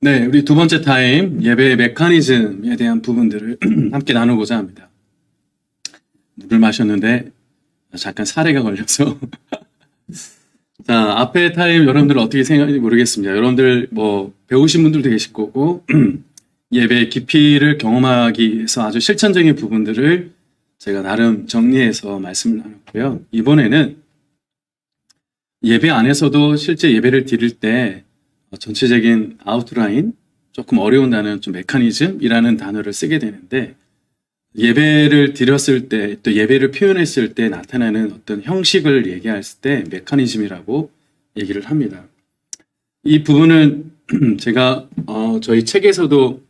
네, 우리 두 번째 타임 예배의 메커니즘에 대한 부분들을 함께 나누고자 합니다. 물을 마셨는데 잠깐 사례가 걸려서 자, 앞에 타임 여러분들 어떻게 생각하는지 모르겠습니다. 여러분들 뭐 배우신 분들도 계실 거고 예배의 깊이를 경험하기 위해서 아주 실천적인 부분들을 제가 나름 정리해서 말씀을 나눴고요. 이번에는 예배 안에서도 실제 예배를 드릴 때 전체적인 아웃라인, 조금 어려운 단어는 좀 메커니즘이라는 단어를 쓰게 되는데, 예배를 드렸을 때, 또 예배를 표현했을 때 나타나는 어떤 형식을 얘기했을 때 메커니즘이라고 얘기를 합니다. 이 부분은 제가 저희 책에서도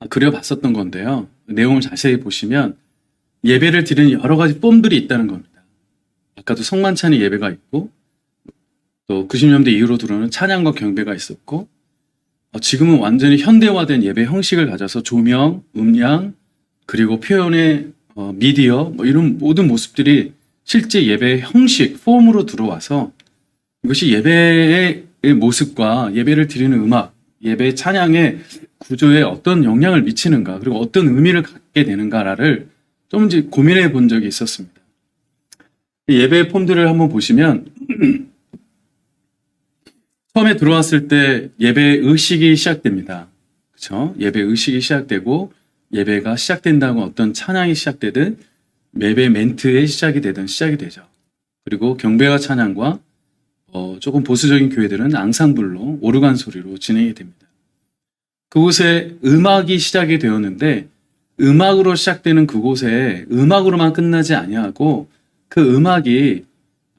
그려봤었던 건데요. 내용을 자세히 보시면 예배를 드리는 여러 가지 폼들이 있다는 겁니다. 아까도 성만찬의 예배가 있고, 또 90년대 이후로 들어오는 찬양과 경배가 있었고, 지금은 완전히 현대화된 예배 형식을 가져서 조명, 음량, 그리고 표현의 미디어, 뭐 이런 모든 모습들이 실제 예배의 형식, 폼으로 들어와서 이것이 예배의 모습과 예배를 드리는 음악, 예배 찬양의 구조에 어떤 영향을 미치는가, 그리고 어떤 의미를 갖게 되는가를 좀 이제 고민해 본 적이 있었습니다. 예배의 폼들을 한번 보시면 처음에 들어왔을 때 예배 의식이 시작됩니다. 그렇죠? 예배 의식이 시작되고 예배가 시작된다고 어떤 찬양이 시작되든 예배 멘트의 시작이 되든 시작이 되죠. 그리고 경배와 찬양과 조금 보수적인 교회들은 앙상블로 오르간 소리로 진행이 됩니다. 그곳에 음악이 시작이 되었는데 음악으로 시작되는 그곳에 음악으로만 끝나지 아니하고 그 음악이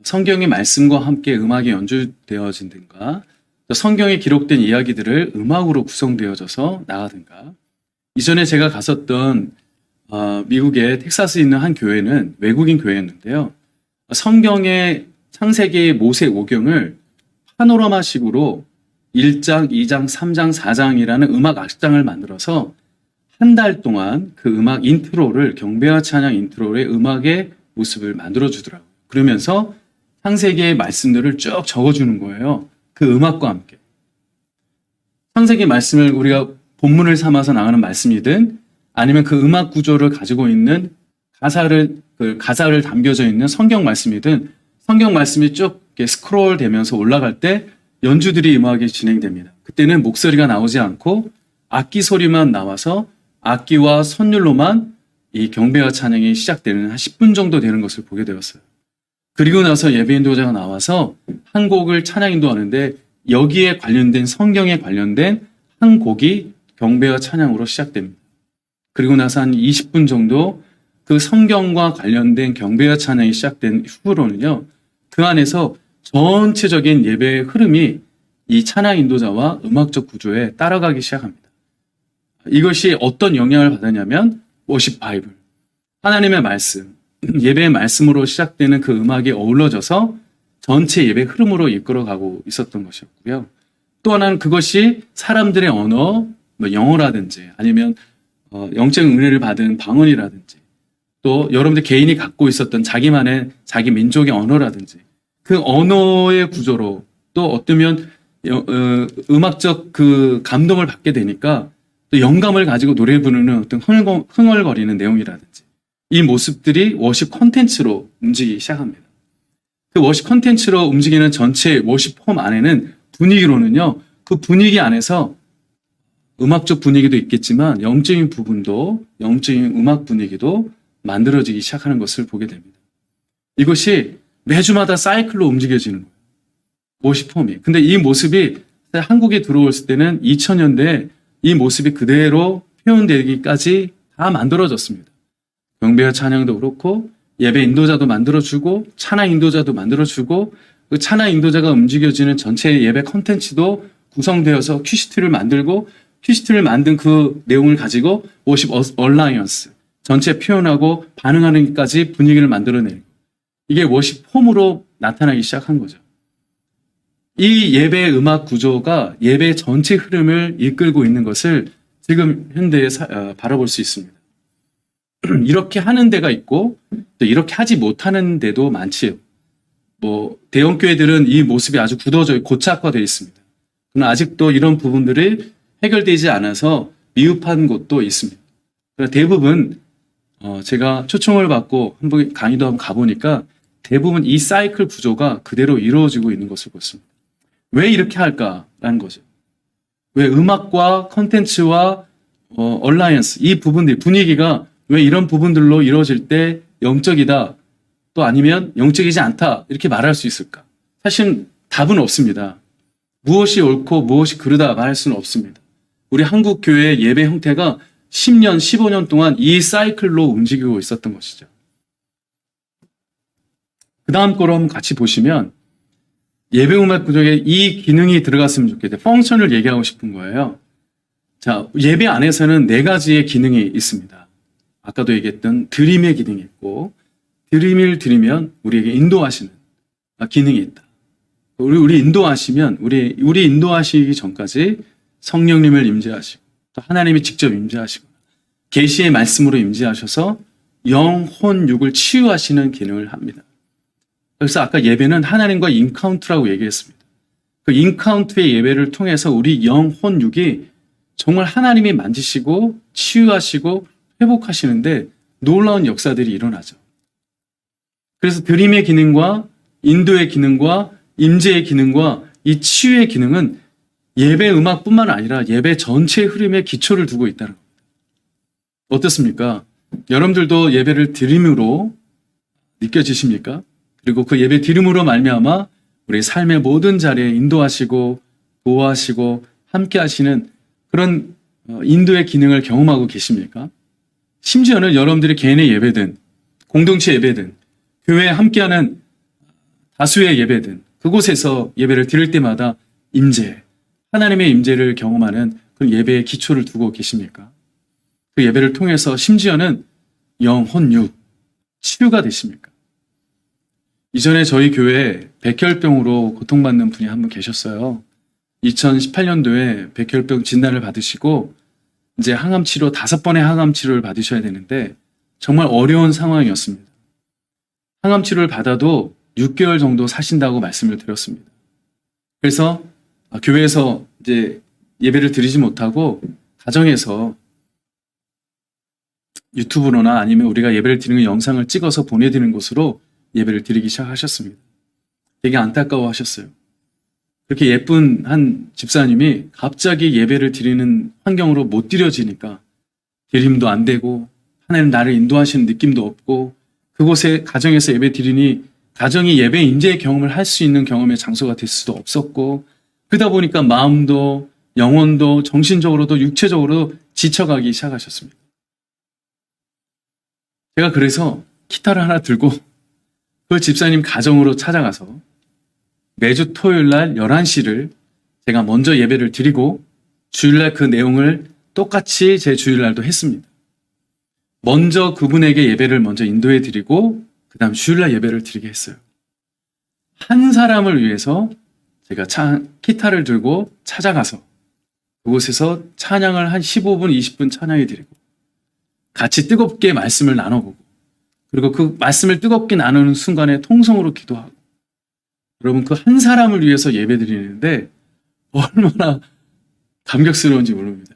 성경의 말씀과 함께 음악이 연주되어진든가 성경에 기록된 이야기들을 음악으로 구성되어져서 나가든가. 이전에 제가 갔었던 미국의 텍사스에 있는 한 교회는 외국인 교회였는데요. 성경의 창세기 모세 오경을 파노라마식으로 1장, 2장, 3장, 4장이라는 음악 악장을 만들어서 한 달 동안 그 음악 인트로를 경배와 찬양 인트로의 음악의 모습을 만들어 주더라고요. 그러면서 창세기의 말씀들을 쭉 적어주는 거예요. 그 음악과 함께. 창세기 말씀을 우리가 본문을 삼아서 나가는 말씀이든 아니면 그 음악 구조를 가지고 있는 가사를 담겨져 있는 성경 말씀이든 성경 말씀이 쭉 이렇게 스크롤 되면서 올라갈 때 연주들이 음악이 진행됩니다. 그때는 목소리가 나오지 않고 악기 소리만 나와서 악기와 선율로만 이 경배와 찬양이 시작되는 한 10분 정도 되는 것을 보게 되었어요. 그리고 나서 예배 인도자가 나와서 한 곡을 찬양 인도하는데 여기에 관련된 성경에 관련된 한 곡이 경배와 찬양으로 시작됩니다. 그리고 나서 한 20분 정도 그 성경과 관련된 경배와 찬양이 시작된 후로는요. 그 안에서 전체적인 예배의 흐름이 이 찬양 인도자와 음악적 구조에 따라가기 시작합니다. 이것이 어떤 영향을 받았냐면 워십 바이블, 하나님의 말씀, 예배의 말씀으로 시작되는 그 음악이 어우러져서 전체 예배 흐름으로 이끌어가고 있었던 것이었고요. 또 하나는 그것이 사람들의 언어, 뭐 영어라든지 아니면 영적 은혜를 받은 방언이라든지 또 여러분들 개인이 갖고 있었던 자기만의 자기 민족의 언어라든지 그 언어의 구조로 또 어쩌면 음악적 그 감동을 받게 되니까 또 영감을 가지고 노래 부르는 어떤 흥얼거리는 내용이라든지 이 모습들이 워십 콘텐츠로 움직이기 시작합니다. 그 워십 콘텐츠로 움직이는 전체 워십 폼 안에는 분위기로는요, 그 분위기 안에서 음악적 분위기도 있겠지만 영적인 부분도, 영적인 음악 분위기도 만들어지기 시작하는 것을 보게 됩니다. 이것이 매주마다 사이클로 움직여지는 거예요. 워십 폼이. 근데 이 모습이 한국에 들어왔을 때는 2000년대에 이 모습이 그대로 표현되기까지 다 만들어졌습니다. 경배와 찬양도 그렇고 예배 인도자도 만들어주고 찬양 인도자도 만들어주고 그 찬양 인도자가 움직여지는 전체 예배 컨텐츠도 구성되어서 큐시트를 만들고 큐시트를 만든 그 내용을 가지고 워십 얼라이언스 전체 표현하고 반응하는 것까지 분위기를 만들어내는 이게 워십 폼으로 나타나기 시작한 거죠. 이 예배 음악 구조가 예배 전체 흐름을 이끌고 있는 것을 지금 현대에 바라볼 수 있습니다. 이렇게 하는 데가 있고 또 이렇게 하지 못하는 데도 많지요. 뭐 대형 교회들은 이 모습이 아주 굳어져 고착화되어 있습니다. 그러나 아직도 이런 부분들이 해결되지 않아서 미흡한 곳도 있습니다. 그러니까 대부분 제가 초청을 받고 한번 강의도 한번 가보니까 대부분 이 사이클 구조가 그대로 이루어지고 있는 것을 봤습니다. 왜 이렇게 할까라는 거죠. 왜 음악과 컨텐츠와 얼라이언스 이 부분들 분위기가 왜 이런 부분들로 이루어질 때 영적이다 또 아니면 영적이지 않다 이렇게 말할 수 있을까? 사실 답은 없습니다. 무엇이 옳고 무엇이 그르다 말할 수는 없습니다. 우리 한국 교회의 예배 형태가 10년, 15년 동안 이 사이클로 움직이고 있었던 것이죠. 그 다음 거로 한번 같이 보시면 예배 음악 구조에 이 기능이 들어갔으면 좋겠대요. 펑션을 얘기하고 싶은 거예요. 자, 예배 안에서는 네 가지의 기능이 있습니다. 아까도 얘기했던 드림의 기능이 있고, 드림을 드리면 우리에게 인도하시는 기능이 있다. 우리 인도하시면, 우리 인도하시기 전까지 성령님을 임재하시고, 또 하나님이 직접 임재하시고, 계시의 말씀으로 임재하셔서 영, 혼, 육을 치유하시는 기능을 합니다. 그래서 아까 예배는 하나님과 인카운트라고 얘기했습니다. 그 인카운트의 예배를 통해서 우리 영, 혼, 육이 정말 하나님이 만지시고 치유하시고 회복하시는데 놀라운 역사들이 일어나죠. 그래서 드림의 기능과 인도의 기능과 임재의 기능과 이 치유의 기능은 예배 음악뿐만 아니라 예배 전체의 흐름에 기초를 두고 있다는 겁니다. 어떻습니까? 여러분들도 예배를 드림으로 느껴지십니까? 그리고 그 예배 드림으로 말미암아 우리 삶의 모든 자리에 인도하시고 보호하시고 함께 하시는 그런 인도의 기능을 경험하고 계십니까? 심지어는 여러분들이 개인의 예배든 공동체 예배든 교회에 함께하는 다수의 예배든 그곳에서 예배를 드릴 때마다 임재, 하나님의 임재를 경험하는 그 예배의 기초를 두고 계십니까? 그 예배를 통해서 심지어는 영, 혼, 육, 치유가 되십니까? 이전에 저희 교회에 백혈병으로 고통받는 분이 한 분 계셨어요. 2018년도에 백혈병 진단을 받으시고 이제 항암 치료 5번의 항암 치료를 받으셔야 되는데 정말 어려운 상황이었습니다. 항암 치료를 받아도 6개월 정도 사신다고 말씀을 드렸습니다. 그래서 교회에서 이제 예배를 드리지 못하고 가정에서 유튜브로나 아니면 우리가 예배를 드리는 영상을 찍어서 보내드리는 곳으로 예배를 드리기 시작하셨습니다. 되게 안타까워하셨어요. 그렇게 예쁜 한 집사님이 갑자기 예배를 드리는 환경으로 못 드려지니까 드림도 안 되고 하나님 나를 인도하시는 느낌도 없고 그곳에 가정에서 예배 드리니 가정이 예배 임재의 경험을 할 수 있는 경험의 장소가 될 수도 없었고 그러다 보니까 마음도 영혼도 정신적으로도 육체적으로도 지쳐가기 시작하셨습니다. 제가 그래서 기타를 하나 들고 그 집사님 가정으로 찾아가서 매주 토요일 날 11시를 제가 먼저 예배를 드리고 주일날 그 내용을 똑같이 제 주일날도 했습니다. 먼저 그분에게 예배를 먼저 인도해 드리고 그 다음 주일날 예배를 드리게 했어요. 한 사람을 위해서 제가 기타를 들고 찾아가서 그곳에서 찬양을 한 15분, 20분 찬양해 드리고 같이 뜨겁게 말씀을 나눠보고 그리고 그 말씀을 뜨겁게 나누는 순간에 통성으로 기도하고 여러분 그 한 사람을 위해서 예배 드리는데 얼마나 감격스러운지 모릅니다.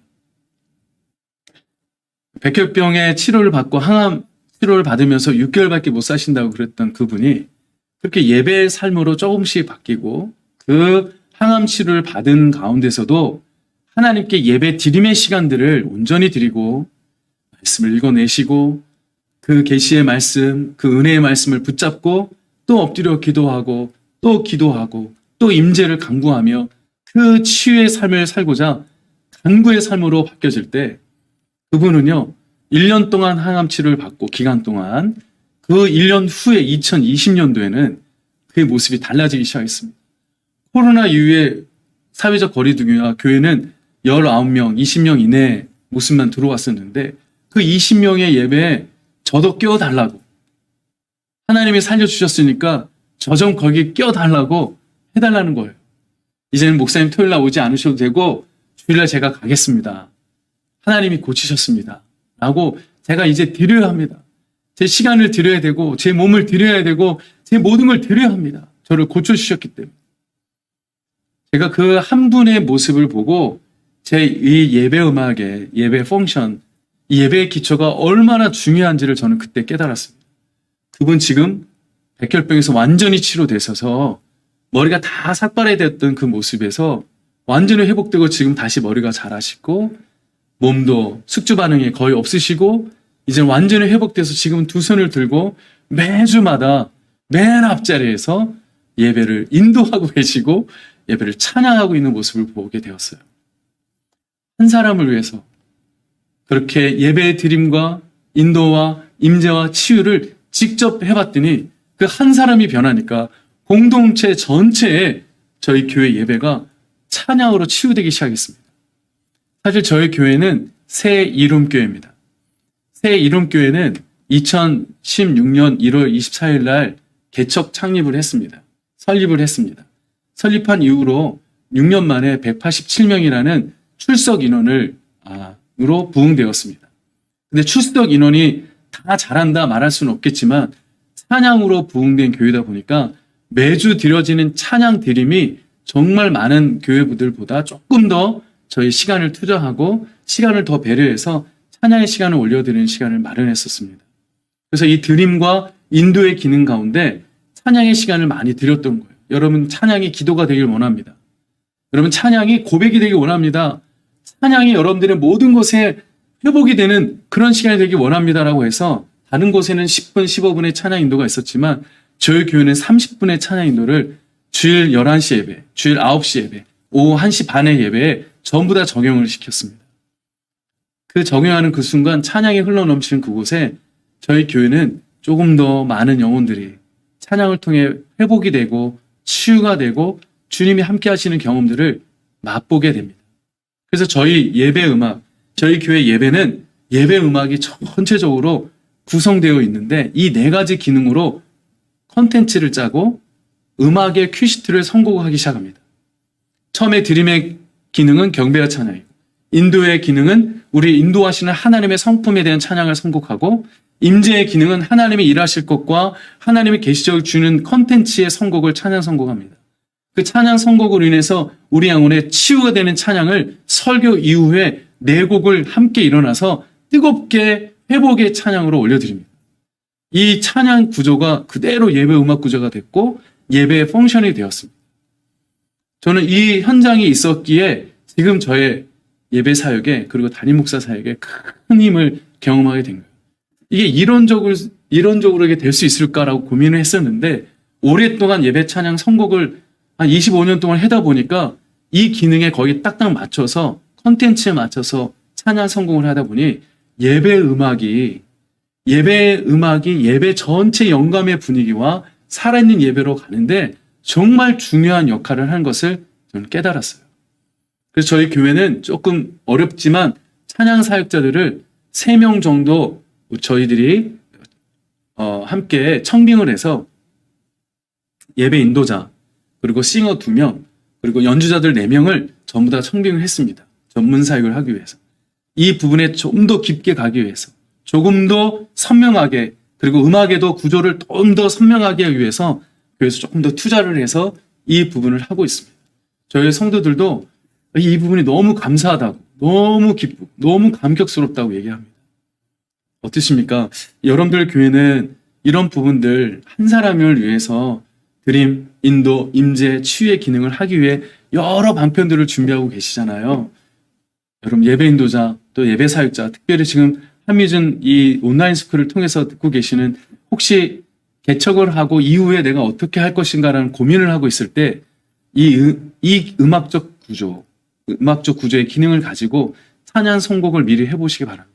백혈병의 치료를 받고 항암 치료를 받으면서 6개월밖에 못 사신다고 그랬던 그분이 그렇게 예배의 삶으로 조금씩 바뀌고 그 항암 치료를 받은 가운데서도 하나님께 예배 드림의 시간들을 온전히 드리고 말씀을 읽어내시고 그 계시의 말씀, 그 은혜의 말씀을 붙잡고 또 엎드려 기도하고 또 임재를 간구하며 그 치유의 삶을 살고자 간구의 삶으로 바뀌어질 때 그분은요 1년 동안 항암 치료를 받고 기간 동안 그 1년 후에 2020년도에는 그의 모습이 달라지기 시작했습니다. 코로나 이후에 사회적 거리두기와 교회는 19명, 20명 이내의 모습만 들어왔었는데 그 20명의 예배에 저도 껴달라고 하나님이 살려주셨으니까 저 좀 거기 껴달라고 해달라는 거예요. 이제는 목사님 토요일날 오지 않으셔도 되고 주일날 제가 가겠습니다. 하나님이 고치셨습니다. 라고 제가 이제 드려야 합니다. 제 시간을 드려야 되고 제 몸을 드려야 되고 제 모든 걸 드려야 합니다. 저를 고쳐주셨기 때문에. 제가 그 한 분의 모습을 보고 제 이 예배 음악의 예배 펑션, 이 예배의 기초가 얼마나 중요한지를 저는 그때 깨달았습니다. 그분 지금 백혈병에서 완전히 치료되셔서 머리가 다 삭발이 됐던 그 모습에서 완전히 회복되고 지금 다시 머리가 자라시고 몸도 숙주 반응이 거의 없으시고 이제 완전히 회복돼서 지금 두 손을 들고 매주마다 맨 앞자리에서 예배를 인도하고 계시고 예배를 찬양하고 있는 모습을 보게 되었어요. 한 사람을 위해서 그렇게 예배의 드림과 인도와 임재와 치유를 직접 해봤더니 그 한 사람이 변하니까 공동체 전체에 저희 교회 예배가 찬양으로 치유되기 시작했습니다. 사실 저희 교회는 새 이룸교회입니다. 새 이룸교회는 2016년 1월 24일 날 개척 창립을 했습니다. 설립을 했습니다. 설립한 이후로 6년 만에 187명이라는 출석 인원으로 부응되었습니다. 근데 출석 인원이 다 잘한다 말할 수는 없겠지만 찬양으로 부응된 교회다 보니까 매주 드려지는 찬양 드림이 정말 많은 교회부들보다 조금 더 저희 시간을 투자하고 시간을 더 배려해서 찬양의 시간을 올려드리는 시간을 마련했었습니다. 그래서 이 드림과 인도의 기능 가운데 찬양의 시간을 많이 드렸던 거예요. 여러분 찬양이 기도가 되길 원합니다. 여러분 찬양이 고백이 되길 원합니다. 찬양이 여러분들의 모든 것에 회복이 되는 그런 시간이 되길 원합니다라고 해서 다른 곳에는 10분, 15분의 찬양 인도가 있었지만 저희 교회는 30분의 찬양 인도를 주일 11시 예배, 주일 9시 예배, 오후 1시 반의 예배에 전부 다 적용을 시켰습니다. 그 적용하는 그 순간 찬양이 흘러넘치는 그곳에 저희 교회는 조금 더 많은 영혼들이 찬양을 통해 회복이 되고 치유가 되고 주님이 함께 하시는 경험들을 맛보게 됩니다. 그래서 저희 예배 음악, 저희 교회 예배는 예배 음악이 전체적으로 구성되어 있는데 이 네 가지 기능으로 컨텐츠를 짜고 음악의 큐시트를 선곡하기 시작합니다. 처음에 드림의 기능은 경배와 찬양이고 인도의 기능은 우리 인도하시는 하나님의 성품에 대한 찬양을 선곡하고 임재의 기능은 하나님이 일하실 것과 하나님의 계시적을 주는 컨텐츠의 선곡을 찬양 선곡합니다. 그 찬양 선곡으로 인해서 우리 영혼에 치유가 되는 찬양을 설교 이후에 네 곡을 함께 일어나서 뜨겁게 회복의 찬양으로 올려드립니다. 이 찬양 구조가 그대로 예배 음악 구조가 됐고 예배의 펑션이 되었습니다. 저는 이 현장이 있었기에 지금 저의 예배 사역에 그리고 담임 목사 사역에 큰 힘을 경험하게 된 거예요. 이게 이론적으로 이게 될 수 있을까라고 고민을 했었는데 오랫동안 예배 찬양 선곡을 한 25년 동안 하다 보니까 이 기능에 거의 딱딱 맞춰서 컨텐츠에 맞춰서 찬양 선곡을 하다 보니 예배 음악이 예배 전체 영감의 분위기와 살아있는 예배로 가는데 정말 중요한 역할을 하는 것을 저는 깨달았어요. 그래서 저희 교회는 조금 어렵지만 찬양 사역자들을 3명 정도 저희들이 함께 청빙을 해서 예배 인도자 그리고 싱어 2명 그리고 연주자들 4명을 전부 다 청빙을 했습니다. 전문 사역을 하기 위해서. 이 부분에 좀 더 깊게 가기 위해서 조금 더 선명하게 그리고 음악에도 구조를 좀 더 선명하게 하기 위해서 교회에서 조금 더 투자를 해서 이 부분을 하고 있습니다. 저희 성도들도 이 부분이 너무 감사하다고 너무 기쁘고 너무 감격스럽다고 얘기합니다. 어떠십니까? 여러분들 교회는 이런 부분들 한 사람을 위해서 드림, 인도, 임재, 치유의 기능을 하기 위해 여러 방편들을 준비하고 계시잖아요. 여러분 예배 인도자 또 예배 사역자 특별히 지금 한미준 이 온라인 스쿨을 통해서 듣고 계시는 혹시 개척을 하고 이후에 내가 어떻게 할 것인가라는 고민을 하고 있을 때 이 음악적 구조의 기능을 가지고 찬양 선곡을 미리 해보시기 바랍니다.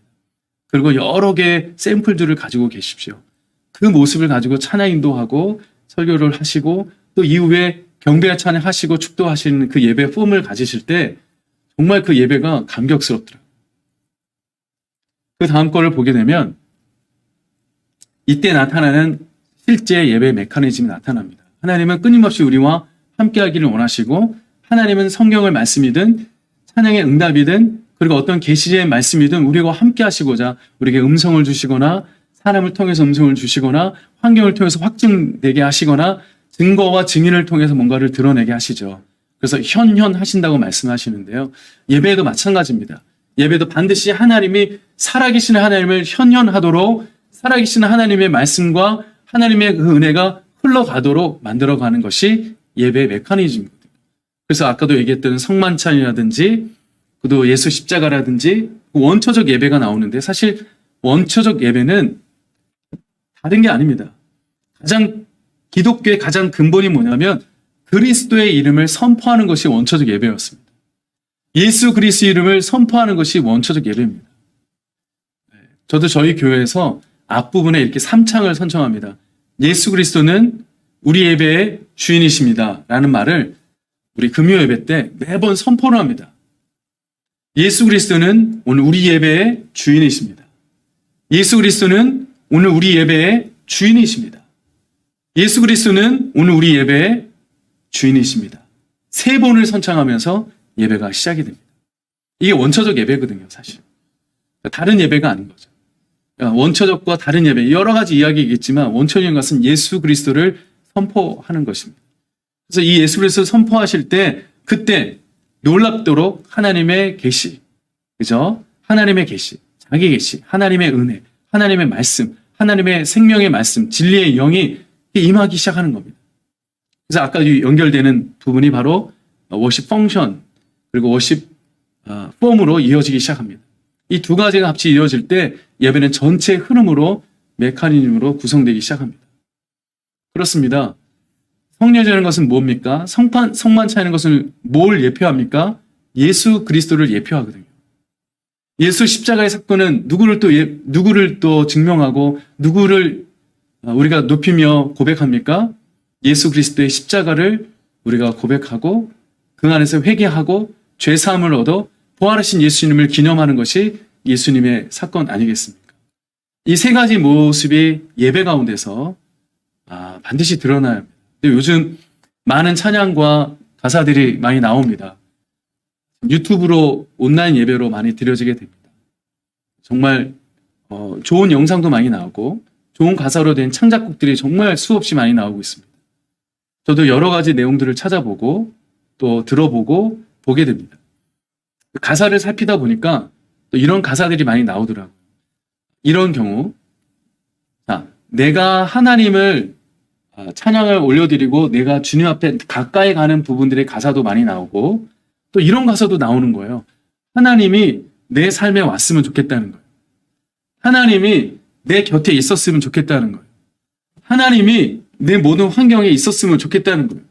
그리고 여러 개의 샘플들을 가지고 계십시오. 그 모습을 가지고 찬양 인도하고 설교를 하시고 또 이후에 경배와 찬양 하시고 축도하시는 그 예배 폼을 가지실 때 정말 그 예배가 감격스럽더라고요. 그 다음 거를 보게 되면 이때 나타나는 실제 예배 메커니즘이 나타납니다. 하나님은 끊임없이 우리와 함께하기를 원하시고 하나님은 성경을 말씀이든 찬양의 응답이든 그리고 어떤 계시의 말씀이든 우리와 함께 하시고자 우리에게 음성을 주시거나 사람을 통해서 음성을 주시거나 환경을 통해서 확증되게 하시거나 증거와 증인을 통해서 뭔가를 드러내게 하시죠. 그래서 현현하신다고 말씀하시는데요. 예배도 마찬가지입니다. 예배도 반드시 하나님이 살아계신 하나님을 현현하도록 살아계신 하나님의 말씀과 하나님의 그 은혜가 흘러가도록 만들어가는 것이 예배의 메커니즘입니다. 그래서 아까도 얘기했던 성만찬이라든지 또 예수 십자가라든지 원초적 예배가 나오는데 사실 원초적 예배는 다른 게 아닙니다. 기독교의 가장 근본이 뭐냐면 그리스도의 이름을 선포하는 것이 원초적 예배였습니다. 예수 그리스도 이름을 선포하는 것이 원초적 예배입니다. 저도 저희 교회에서 앞부분에 이렇게 3창을 선정합니다. 예수 그리스도는 우리 예배의 주인이십니다. 라는 말을 우리 금요 예배 때 매번 선포를 합니다. 예수 그리스도는 오늘 우리 예배의 주인이십니다. 예수 그리스도는 오늘 우리 예배의 주인이십니다. 예수 그리스도는 오늘 우리 예배의 주인이십니다. 3번을 선창하면서 예배가 시작이 됩니다. 이게 원초적 예배거든요, 사실. 다른 예배가 아닌 거죠. 원초적과 다른 예배, 여러 가지 이야기겠지만 원초적인 것은 예수 그리스도를 선포하는 것입니다. 그래서 이 예수 그리스도를 선포하실 때 그때 놀랍도록 하나님의 계시, 그죠? 하나님의 계시, 자기 계시, 하나님의 은혜, 하나님의 말씀, 하나님의 생명의 말씀, 진리의 영이 임하기 시작하는 겁니다. 그래서 아까 연결되는 부분이 바로 워십 펑션 그리고 워십 폼으로 이어지기 시작합니다. 이 두 가지가 합치 이어질 때 예배는 전체 흐름으로 메커니즘으로 구성되기 시작합니다. 그렇습니다. 성례제라는 것은 뭡니까? 성만찬이라는 것은 뭘 예표합니까? 예수 그리스도를 예표하거든요. 예수 십자가의 사건은 누구를 또 증명하고 누구를 우리가 높이며 고백합니까? 예수 그리스도의 십자가를 우리가 고백하고 그 안에서 회개하고 죄사함을 얻어 부활하신 예수님을 기념하는 것이 예수님의 사건 아니겠습니까? 이 3가지 모습이 예배 가운데서 반드시 드러나야 합니다. 근데 요즘 많은 찬양과 가사들이 많이 나옵니다. 유튜브로 온라인 예배로 많이 드려지게 됩니다. 정말 좋은 영상도 많이 나오고 좋은 가사로 된 창작곡들이 정말 수없이 많이 나오고 있습니다. 저도 여러 가지 내용들을 찾아보고 또 들어보고 보게 됩니다. 가사를 살피다 보니까 또 이런 가사들이 많이 나오더라고요. 이런 경우, 내가 하나님을 찬양을 올려드리고 내가 주님 앞에 가까이 가는 부분들의 가사도 많이 나오고 또 이런 가사도 나오는 거예요. 하나님이 내 삶에 왔으면 좋겠다는 거예요. 하나님이 내 곁에 있었으면 좋겠다는 거예요. 하나님이 내 모든 환경에 있었으면 좋겠다는 거예요.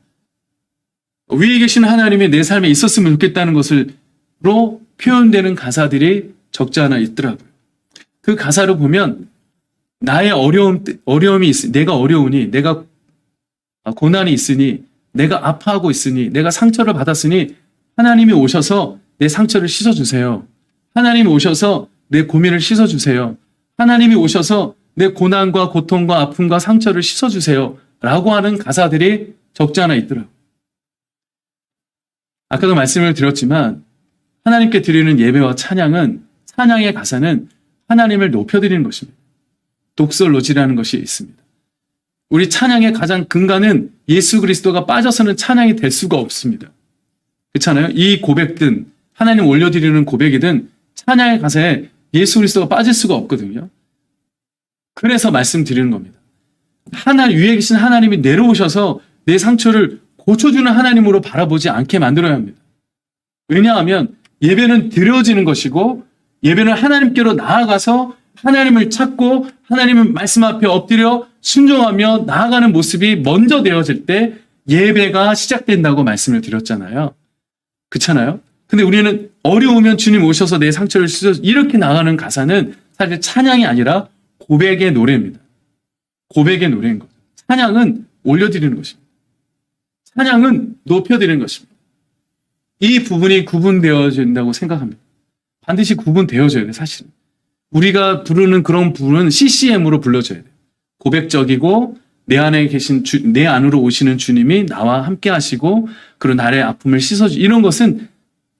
위에 계신 하나님이 내 삶에 있었으면 좋겠다는 것으로 표현되는 가사들이 적지 않아 있더라고요. 그 가사를 보면 나의 어려움이 있으니, 내가 어려우니, 내가 고난이 있으니, 내가 아파하고 있으니, 내가 상처를 받았으니 하나님이 오셔서 내 상처를 씻어주세요. 하나님이 오셔서 내 고민을 씻어주세요. 하나님이 오셔서 내 고난과 고통과 아픔과 상처를 씻어주세요. 라고 하는 가사들이 적지 않아 있더라고요. 아까도 말씀을 드렸지만 하나님께 드리는 예배와 찬양의 가사는 하나님을 높여드리는 것입니다. 독설로지라는 것이 있습니다. 우리 찬양의 가장 근간은 예수 그리스도가 빠져서는 찬양이 될 수가 없습니다. 그렇잖아요? 이 고백든 하나님 올려드리는 고백이든 찬양의 가사에 예수 그리스도가 빠질 수가 없거든요. 그래서 말씀드리는 겁니다. 위에 계신 하나님이 내려오셔서 내 상처를 고쳐주는 하나님으로 바라보지 않게 만들어야 합니다. 왜냐하면 예배는 드려지는 것이고 예배는 하나님께로 나아가서 하나님을 찾고 하나님의 말씀 앞에 엎드려 순종하며 나아가는 모습이 먼저 되어질 때 예배가 시작된다고 말씀을 드렸잖아요. 그렇잖아요? 근데 우리는 어려우면 주님 오셔서 내 상처를 씻어서 이렇게 나가는 가사는 사실 찬양이 아니라 고백의 노래입니다. 고백의 노래인 거죠. 찬양은 올려드리는 것입니다. 찬양은 높여드리는 것입니다. 이 부분이 구분되어진다고 생각합니다. 반드시 구분되어져야 돼요, 사실은. 우리가 부르는 그런 부분은 CCM으로 불러줘야 돼요. 고백적이고 내 안에 계신 내 안으로 오시는 주님이 나와 함께 하시고 그런 나의 아픔을 씻어주 이런 것은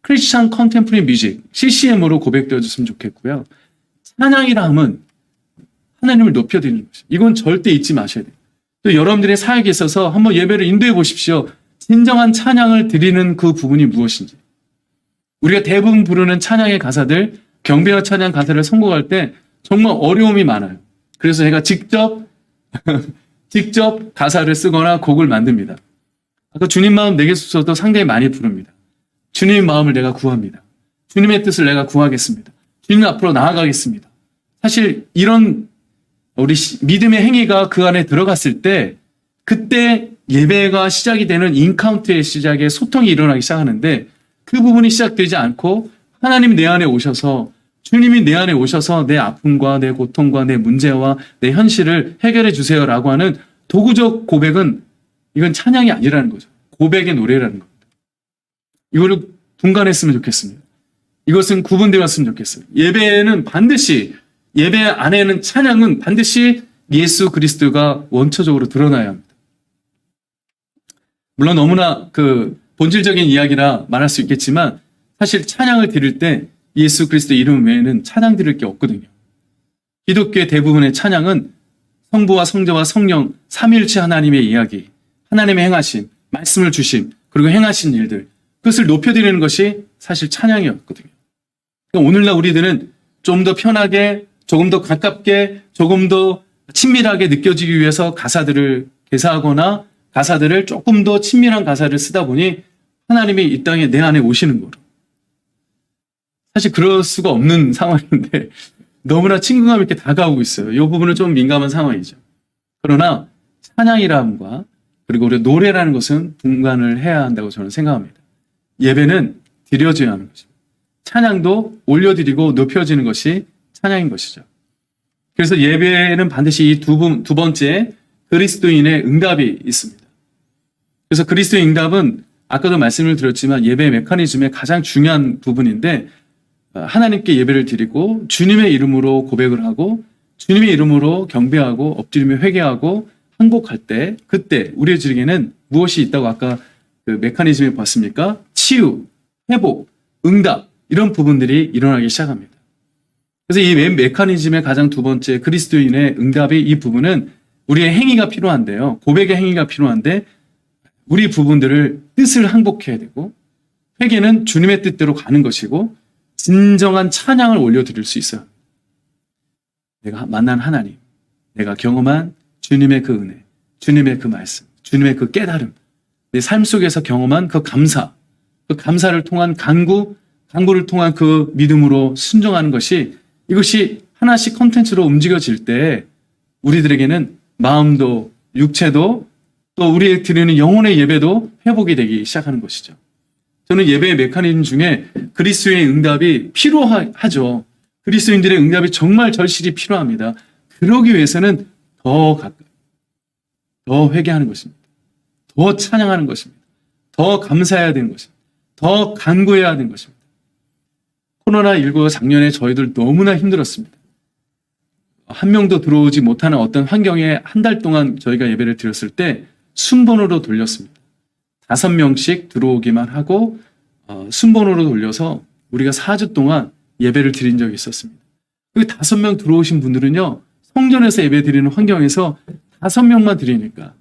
크리스천 컨템포러리 뮤직 CCM으로 고백되어졌으면 좋겠고요. 찬양이라 함은 하나님을 높여드리는 것이죠. 이건 절대 잊지 마셔야 돼요. 또 여러분들의 사역에 있어서 한번 예배를 인도해 보십시오. 진정한 찬양을 드리는 그 부분이 무엇인지. 우리가 대부분 부르는 찬양의 가사들, 경배와 찬양 가사를 선곡할 때 정말 어려움이 많아요. 그래서 제가 직접 가사를 쓰거나 곡을 만듭니다. 아까 주님 마음 내게 주소서도 상당히 많이 부릅니다. 주님 마음을 내가 구합니다. 주님의 뜻을 내가 구하겠습니다. 주님 앞으로 나아가겠습니다. 사실 이런 우리 믿음의 행위가 그 안에 들어갔을 때 그때 예배가 시작이 되는 인카운트의 시작에 소통이 일어나기 시작하는데 그 부분이 시작되지 않고 하나님 내 안에 오셔서 주님이 내 안에 오셔서 내 아픔과 내 고통과 내 문제와 내 현실을 해결해 주세요라고 하는 도구적 고백은 이건 찬양이 아니라는 거죠. 고백의 노래라는 겁니다. 이거를 분간했으면 좋겠습니다. 이것은 구분되었으면 좋겠어요. 예배는 반드시 예배 안에는 찬양은 반드시 예수 그리스도가 원초적으로 드러나야 합니다. 물론 너무나 그 본질적인 이야기라 말할 수 있겠지만 사실 찬양을 드릴 때 예수 그리스도 이름 외에는 찬양 드릴 게 없거든요. 기독교의 대부분의 찬양은 성부와 성자와 성령 삼위일체 하나님의 이야기, 하나님의 행하신 말씀을 주신 그리고 행하신 일들 그것을 높여드리는 것이 사실 찬양이었거든요. 그러니까 오늘날 우리들은 좀 더 편하게 조금 더 가깝게 조금 더 친밀하게 느껴지기 위해서 가사들을 개사하거나 가사들을 조금 더 친밀한 가사를 쓰다 보니 하나님이 이 땅에 내 안에 오시는 거로. 사실 그럴 수가 없는 상황인데 너무나 친근감 있게 다가오고 있어요. 이 부분은 좀 민감한 상황이죠. 그러나 찬양이람과 그리고 우리 노래라는 것은 분간을 해야 한다고 저는 생각합니다. 예배는 드려져야 하는 것입니다. 찬양도 올려드리고 높여지는 것이 찬양인 것이죠. 그래서 예배에는 반드시 이 두 번째 그리스도인의 응답이 있습니다. 그래서 그리스도의 응답은 아까도 말씀을 드렸지만 예배 메커니즘의 가장 중요한 부분인데 하나님께 예배를 드리고 주님의 이름으로 고백을 하고 주님의 이름으로 경배하고 엎드리며 회개하고 항복할 때 그때 우리에게는 무엇이 있다고 아까 그 메커니즘에 봤습니까? 치유, 회복, 응답 이런 부분들이 일어나기 시작합니다. 그래서 이 메커니즘의 가장 두 번째 그리스도인의 응답의 이 부분은 우리의 행위가 필요한데요. 고백의 행위가 필요한데 우리 부분들을 뜻을 항복해야 되고 회개는 주님의 뜻대로 가는 것이고 진정한 찬양을 올려드릴 수 있어요. 내가 만난 하나님, 내가 경험한 주님의 그 은혜, 주님의 그 말씀, 주님의 그 깨달음, 내 삶 속에서 경험한 그 감사, 그 감사를 통한 간구를 통한 그 믿음으로 순종하는 것이 이것이 하나씩 컨텐츠로 움직여질 때 우리들에게는 마음도 육체도 또 우리의 드리는 영혼의 예배도 회복이 되기 시작하는 것이죠. 저는 예배의 메커니즘 중에 그리스도의 응답이 필요하죠. 그리스도인들의 응답이 정말 절실히 필요합니다. 그러기 위해서는 더 가까이, 더 회개하는 것입니다. 더 찬양하는 것입니다. 더 감사해야 되는 것입니다. 더 간구해야 되는 것입니다. 코로나19 작년에 저희들 너무나 힘들었습니다. 한 명도 들어오지 못하는 어떤 환경에 한 달 동안 저희가 예배를 드렸을 때 순번호로 돌렸습니다. 5명씩 들어오기만 하고 순번호로 돌려서 우리가 4주 동안 예배를 드린 적이 있었습니다. 그 5명 들어오신 분들은요. 성전에서 예배 드리는 환경에서 5명만 드리니까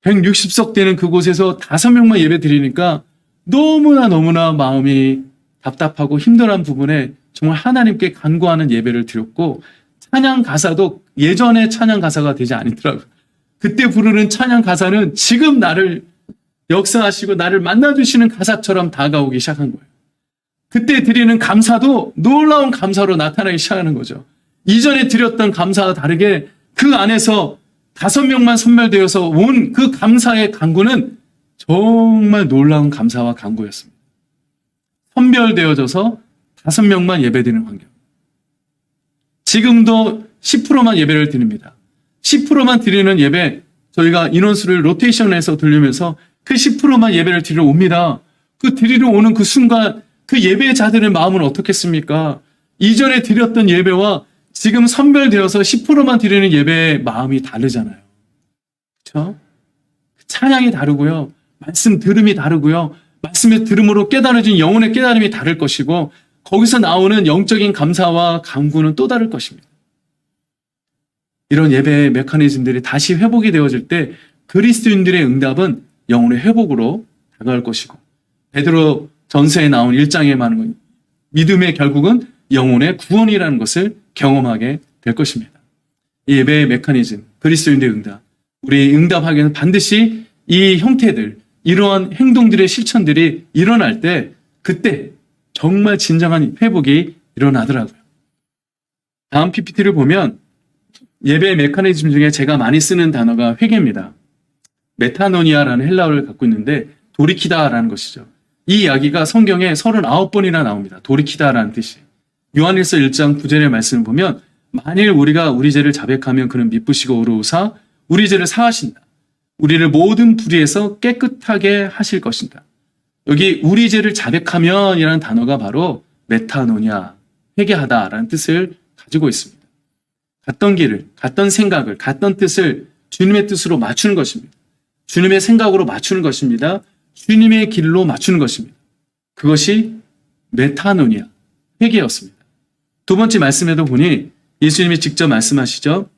160석 되는 그곳에서 5명만 예배 드리니까 너무나 마음이 답답하고 힘들어한 부분에 정말 하나님께 간구하는 예배를 드렸고 찬양 가사도 예전의 찬양 가사가 되지 않더라고요. 그때 부르는 찬양 가사는 지금 나를 역사하시고 나를 만나주시는 가사처럼 다가오기 시작한 거예요. 그때 드리는 감사도 놀라운 감사로 나타나기 시작하는 거죠. 이전에 드렸던 감사와 다르게 그 안에서 5명만 선별되어서 온 그 감사의 간구는 정말 놀라운 감사와 간구였습니다. 선별되어져서 5명만 예배드리는 환경. 지금도 10%만 예배를 드립니다. 10%만 드리는 예배, 저희가 인원수를 로테이션해서 돌리면서 그 10%만 예배를 드리러 옵니다. 그 드리러 오는 그 순간 그 예배자들의 마음은 어떻겠습니까? 이전에 드렸던 예배와 지금 선별되어서 10%만 드리는 예배의 마음이 다르잖아요. 그렇죠? 찬양이 다르고요. 말씀 들음이 다르고요. 말씀의 들음으로 깨달아진 영혼의 깨달음이 다를 것이고 거기서 나오는 영적인 감사와 간구는 또 다를 것입니다. 이런 예배의 메커니즘들이 다시 회복이 되어질 때 그리스도인들의 응답은 영혼의 회복으로 다가올 것이고, 베드로 전서에 나온 1장에 말하는 믿음의 결국은 영혼의 구원이라는 것을 경험하게 될 것입니다. 이 예배의 메커니즘, 그리스도인의 응답, 우리 응답하기 위해서 반드시 이 형태들, 이러한 행동들의 실천들이 일어날 때 그때 정말 진정한 회복이 일어나더라고요. 다음 PPT를 보면 예배의 메커니즘 중에 제가 많이 쓰는 단어가 회개입니다. 메타노니아라는 헬라어를 갖고 있는데 돌이키다라는 것이죠. 이 이야기가 성경에 39번이나 나옵니다. 돌이키다라는 뜻이. 요한일서 1장 9절의 말씀을 보면 만일 우리가 우리 죄를 자백하면 그는 미쁘시고 의로우사 우리 죄를 사하신다. 우리를 모든 불의에서 깨끗하게 하실 것이다. 여기 우리 죄를 자백하면 이라는 단어가 바로 메타노니아, 회개하다라는 뜻을 가지고 있습니다. 갔던 길을, 갔던 생각을, 갔던 뜻을 주님의 뜻으로 맞추는 것입니다. 주님의 생각으로 맞추는 것입니다. 주님의 길로 맞추는 것입니다. 그것이 메타노니아, 회개였습니다. 두 번째 말씀에도 보니 예수님이 직접 말씀하시죠.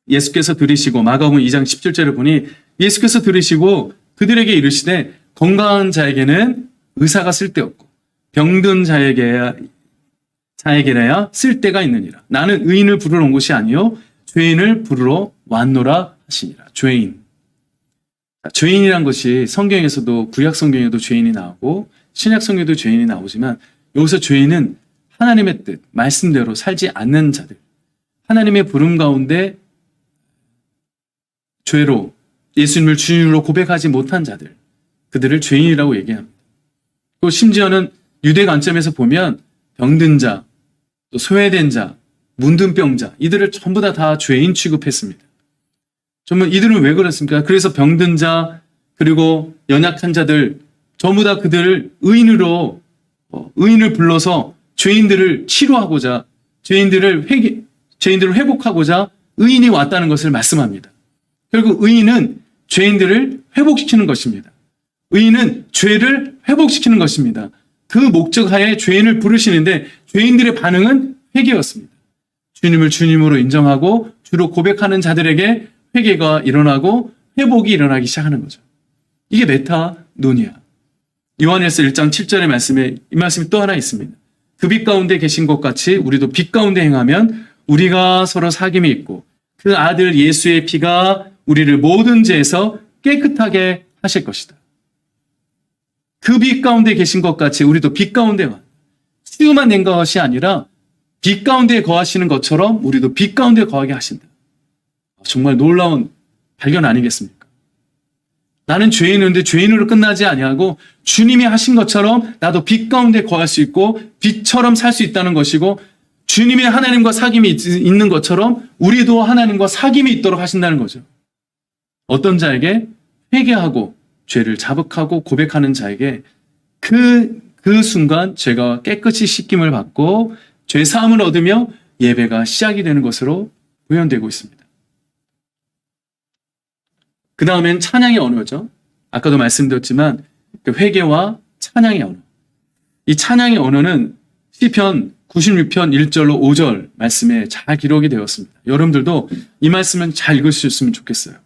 예수께서 들으시고 마가복음 2장 17절을 보니 예수께서 들으시고 그들에게 이르시되 건강한 자에게는 의사가 쓸데없고 병든 자에게야 쓸데가 있느니라. 나는 의인을 부르러 온 것이 아니요 죄인을 부르러 왔노라 하시니라. 죄인이란 것이 성경에서도 구약 성경에도 죄인이 나오고 신약 성경에도 죄인이 나오지만 여기서 죄인은 하나님의 뜻, 말씀대로 살지 않는 자들, 하나님의 부름 가운데 죄로 예수님을 주님으로 고백하지 못한 자들, 그들을 죄인이라고 얘기합니다. 또 심지어는 유대 관점에서 보면 병든 자, 또 소외된 자, 문둥병자, 이들을 전부 다 죄인 취급했습니다. 정말 이들은 왜 그렇습니까? 그래서 병든 자, 그리고 연약한 자들, 전부 다 그들을 의인을 불러서 죄인들을 치료하고자, 죄인들을 회복하고자 의인이 왔다는 것을 말씀합니다. 결국 의인은 죄인들을 회복시키는 것입니다. 의인은 죄를 회복시키는 것입니다. 그 목적하에 죄인을 부르시는데 죄인들의 반응은 회개였습니다. 주님을 주님으로 인정하고 주로 고백하는 자들에게 회개가 일어나고 회복이 일어나기 시작하는 거죠. 이게 메타노니아. 요한일서 1장 7절의 말씀에 이 말씀이 또 하나 있습니다. 그 빛 가운데 계신 것 같이 우리도 빛 가운데 행하면 우리가 서로 사귐이 있고 그 아들 예수의 피가 우리를 모든 죄에서 깨끗하게 하실 것이다. 그 빛 가운데 계신 것 같이 우리도 빛 가운데만 수요만 낸 것이 아니라 빛 가운데 거하시는 것처럼 우리도 빛 가운데 거하게 하신다. 정말 놀라운 발견 아니겠습니까? 나는 죄인인데 죄인으로 끝나지 아니하고 주님이 하신 것처럼 나도 빛 가운데 거할 수 있고 빛처럼 살 수 있다는 것이고 주님이 하나님과 사귐이 있는 것처럼 우리도 하나님과 사귐이 있도록 하신다는 거죠. 어떤 자에게 회개하고 죄를 자복하고 고백하는 자에게 그 순간 죄가 깨끗이 씻김을 받고 죄 사함을 얻으며 예배가 시작이 되는 것으로 구현되고 있습니다. 그 다음엔 찬양의 언어죠. 아까도 말씀드렸지만 그 회개와 찬양의 언어. 이 찬양의 언어는 시편 96편 1절로 5절 말씀에 잘 기록이 되었습니다. 여러분들도 이 말씀은 잘 읽으셨으면 좋겠어요.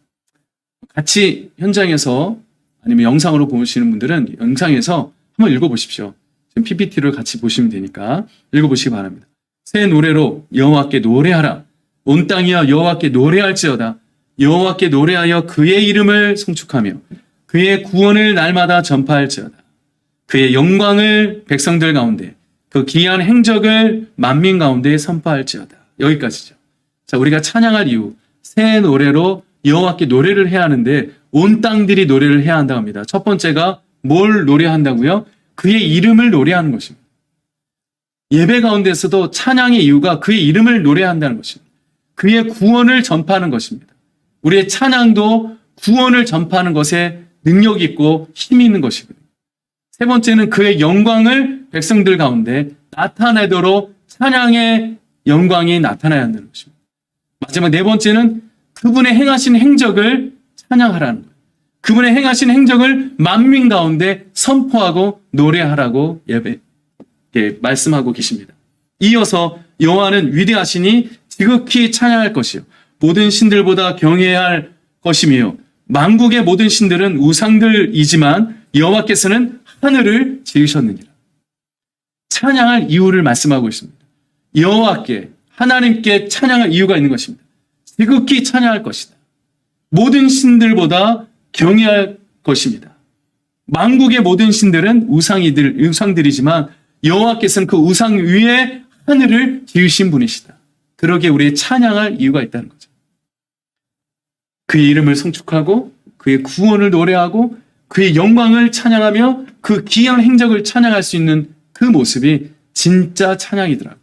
같이 현장에서 아니면 영상으로 보시는 분들은 영상에서 한번 읽어보십시오. 지금 PPT를 같이 보시면 되니까 읽어보시기 바랍니다. 새 노래로 여호와께 노래하라. 온 땅이여 여호와께 노래할지어다. 여호와께 노래하여 그의 이름을 송축하며 그의 구원을 날마다 전파할지어다. 그의 영광을 백성들 가운데 그 기이한 행적을 만민 가운데 선포할지어다. 여기까지죠. 자, 우리가 찬양할 이유, 새 노래로 여호와께 노래를 해야 하는데 온 땅들이 노래를 해야 한다고 합니다. 첫 번째가 뭘 노래한다고요? 그의 이름을 노래하는 것입니다. 예배 가운데서도 찬양의 이유가 그의 이름을 노래한다는 것입니다. 그의 구원을 전파하는 것입니다. 우리의 찬양도 구원을 전파하는 것에 능력이 있고 힘이 있는 것이거든요. 세 번째는 그의 영광을 백성들 가운데 나타내도록 찬양의 영광이 나타나야 한다는 것입니다. 마지막 네 번째는 그분의 행하신 행적을 찬양하라는 거예요. 그분의 행하신 행적을 만민 가운데 선포하고 노래하라고 말씀하고 계십니다. 이어서 여호와는 위대하시니 지극히 찬양할 것이요 모든 신들보다 경외해야 할 것이며 만국의 모든 신들은 우상들이지만 여호와께서는 하늘을 지으셨느니라. 찬양할 이유를 말씀하고 있습니다. 여호와께, 하나님께 찬양할 이유가 있는 것입니다. 지극히 찬양할 것이다. 모든 신들보다 경외할 것입니다. 만국의 모든 신들은 우상들이지만 여호와께서는 그 우상 위에 하늘을 지으신 분이시다. 그러기에 우리의 찬양할 이유가 있다는 거죠. 그의 이름을 송축하고 그의 구원을 노래하고 그의 영광을 찬양하며 그 기이한 행적을 찬양할 수 있는 그 모습이 진짜 찬양이더라고요.